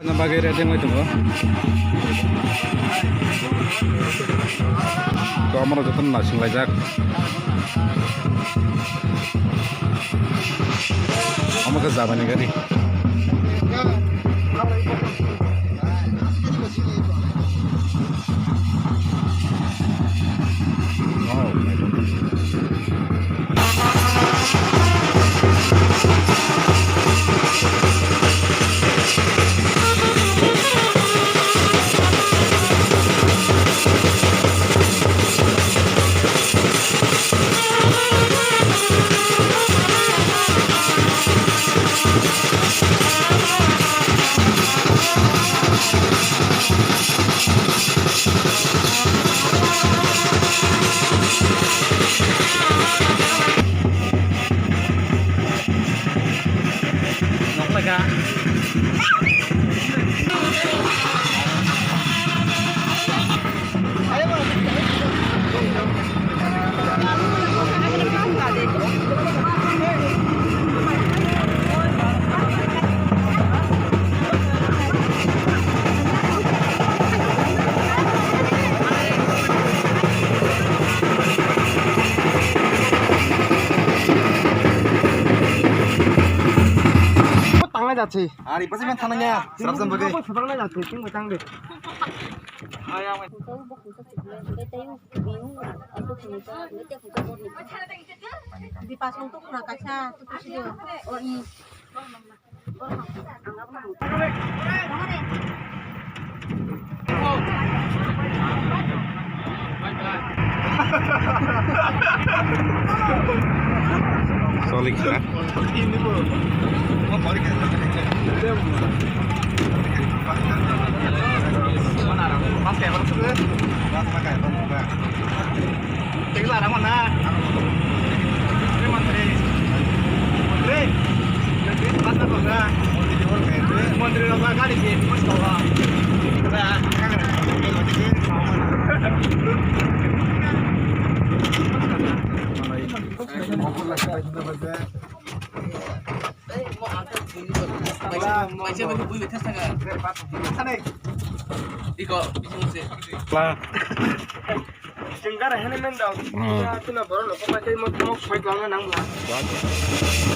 Nabagay rin mo ito mo. Ito amara jatan na singlajak. Amaka jabani gari. যাচ্ছে আর ইপাসে মেন থানা নিয়া সাবসাম বগে সদরনা যাচ্ছে তিন বছর দে di pasang tuh kena kaca tuh sih oh i Solik ya. ini bro mau balik ke mana orang pas kayak baru tuh pas pakai apa tinggal ada mana ini menteri pas apa enggak menteri apa kali sih pas kau nah Macam mana boleh test agak? Iko, bising sih. Lah. Jenggar hene men daw. Ya tuna baro lo pa tay mo mo fight lang nang